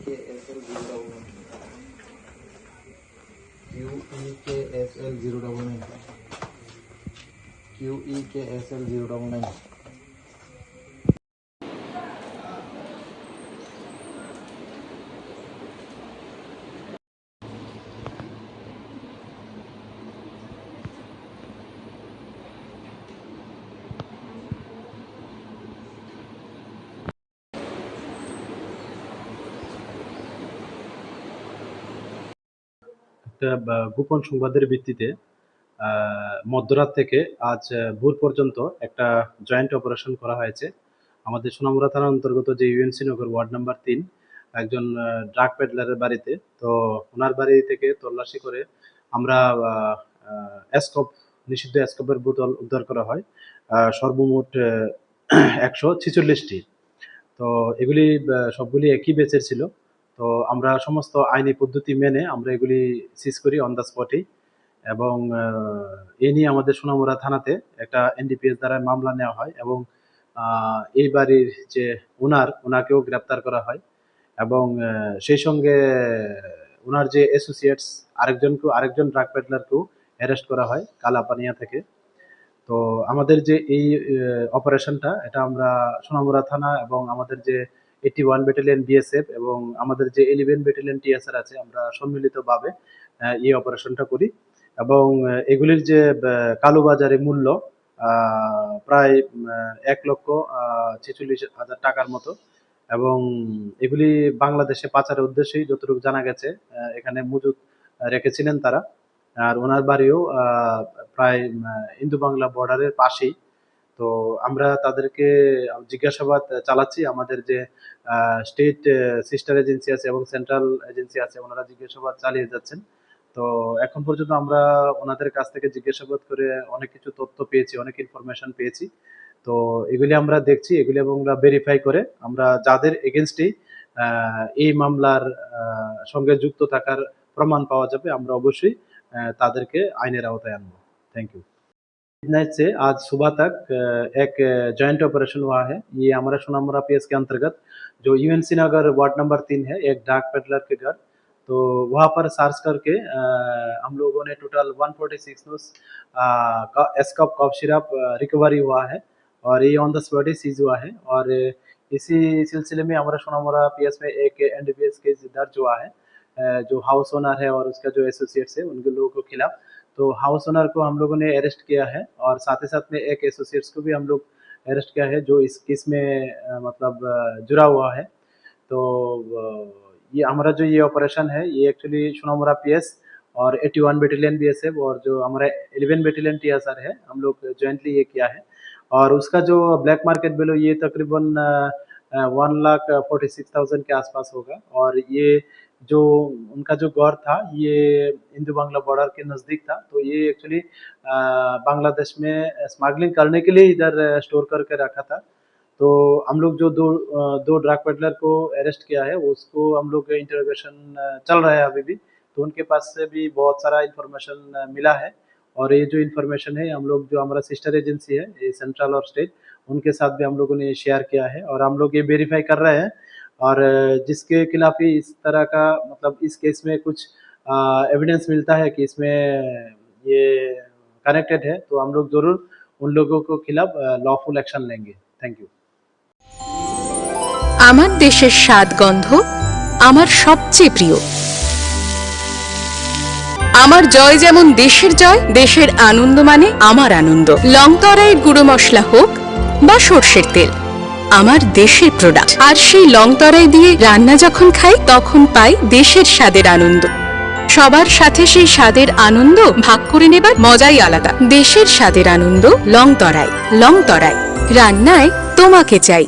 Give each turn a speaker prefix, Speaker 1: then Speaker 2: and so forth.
Speaker 1: QEKSL099
Speaker 2: একটা গোপন সংবাদের ভিত্তিতে মধ্যরাত থেকে আজ ভোর পর্যন্ত একটা জয়েন্ট অপারেশন করা হয়েছে আমাদের সোনামুড়া থানার অন্তর্গত যে ইউএনসি নগর ওয়ার্ড নাম্বার 3 একজন ড্রাগ পেডলারের বাড়িতে। তো ওনার বাড়ি থেকে তল্লাশি করে আমরা এসকপ নিষিদ্ধ এসকপের বোতল উদ্ধার করা হয় সর্বমোট 146টি। তো এগুলি সবগুলি একই ব্যাচের ছিল। তো আমরা সমস্ত আইনি পদ্ধতি মেনে আমরা এগুলি সিজ করি অন দ্য স্পটেই, এবং এ নিয়ে আমাদের সোনামুড়া থানাতে একটা এনডিপিএস দ্বারা মামলা নেওয়া হয়, এবং এই বাড়ির যে ওনাকেও গ্রেপ্তার করা হয়, এবং সেই সঙ্গে ওনার যে অ্যাসোসিয়েটস আরেকজন ড্রাগ পেডলারকেও অ্যারেস্ট করা হয় কালাপানিয়া থেকে। তো আমাদের যে এই অপারেশনটা এটা আমরা সোনামুড়া থানা এবং আমাদের যে 81 ব্যাটালিয়ন বিএসএফ এবং আমাদের যে 11 ব্যাটালিয়ন টিএসআর আছে, আমরা সম্মিলিতভাবে এই অপারেশনটা করি। এবং এগুলির যে কালোবাজারে মূল্য প্রায় 1,46,000 টাকার মতো, এবং এগুলি বাংলাদেশে পাচারের উদ্দেশ্যেই যতটুকু জানা গেছে এখানে মজুত রেখেছিলেন তারা। আর ওনার বাড়িও প্রায় ইন্দো বাংলা বর্ডারের পাশেই। তো আমরা তাদেরকে জিজ্ঞাসাবাদ চালাচ্ছি, আমাদের যে স্টেট সিস্টার এজেন্সি আছে এবং সেন্ট্রাল এজেন্সি আছে, ওনারা জিজ্ঞাসাবাদ চালিয়ে যাচ্ছেন। তো এখন পর্যন্ত আমরা ওনাদের কাছ থেকে জিজ্ঞাসাবাদ করে অনেক কিছু তথ্য পেয়েছি, অনেক ইনফরমেশন পেয়েছি। তো এগুলি আমরা দেখছি, এগুলি এবং আমরা ভেরিফাই করে আমরা যাদের এগেনস্টেই এই মামলার সঙ্গে যুক্ত থাকার প্রমাণ পাওয়া যাবে, আমরা অবশ্যই तादेरके आईनेर आवताय आनबो। Thank you. मिडनाइट से आज सुबह तक एक जॉइंट ऑपरेशन हुआ है। ये हमारा सोनामुड़ा पीएस के अंतर्गत जो यूएनसी नगर वार्ड नंबर 3 है, एक ड्रग पेडलर के घर, तो वहाँ पर सर्च करके हम लोगों ने टोटल 146 नोस का एस्कॉप कॉफ सिरप रिकवरी हुआ है, और ये on the spot he sees हुआ है। और इसी सिलसिले में हमारा सोनामुड़ा पीएस में एक एनडीपीएस केस दर्ज हुआ है, जो हाउस ओनर है और उसका जो एसोसिएट्स है उनके लोगों के खिलाफ। तो हाउस ओनर को हम लोगों ने अरेस्ट किया है, और साथ ही साथ में एक एसोसिएट्स को भी हम लोग अरेस्ट किया है जो इस केस में मतलब जुड़ा हुआ है। तो ये हमारा जो ये ऑपरेशन है ये एक्चुअली सोनामुड़ा पीएस और 81 बैटेलियन बीएसएफ और जो हमारा 11 बैटेलियन टीएसआर है, हम लोग जॉइंटली ये किया है। और उसका जो ब्लैक मार्केट वैल्यू ये तकरीबन 1,46,000 के आसपास होगा। और ये जो उनका जो गौर था ये इंडो बांग्ला बॉर्डर के नज़दीक था। तो ये एक्चुअली बांग्लादेश में स्मगलिंग करने के लिए इधर स्टोर करके रखा था। तो हम लोग जो दो ड्रग पेडलर को अरेस्ट किया है, उसको हम लोग इंटरोगेशन चल रहा है अभी भी। तो उनके पास से भी बहुत सारा इन्फॉर्मेशन मिला है, और ये जो इन्फॉर्मेशन है हम लोग जो हमारा सिस्टर एजेंसी है ये सेंट्रल और स्टेट, उनके साथ भी हम लोगों ने शेयर किया है, और हम लोग ये वेरीफाई कर रहे हैं। और जिसके खिलाफ ही इस तरह का मतलब इस केस में कुछ एविडेंस मिलता है कि इसमें ये कनेक्टेड है, तो हम लोग जरूर उन लोगों को खिलाफ लॉफुल एक्शन लेंगे। Thank you.
Speaker 3: আমার দেশের স্বাদ গন্ধ আমার সবচেয়ে প্রিয়। আমার জয় যেমন দেশের জয়, দেশের আনন্দ মানে আমার আনন্দ। লংতরাইয়ের গুঁড়ো মশলা হোক বা সরষের তেল, আমার দেশের প্রোডাক্ট। আর সেই লংতরাই দিয়ে রান্না যখন খাই তখন পাই দেশের স্বাদের আনন্দ। সবার সাথে সেই স্বাদের আনন্দ ভাগ করে নেবার মজাই আলাদা। দেশের স্বাদের আনন্দ লংতরাই। লংতরাই রান্নায় তোমাকে চাই।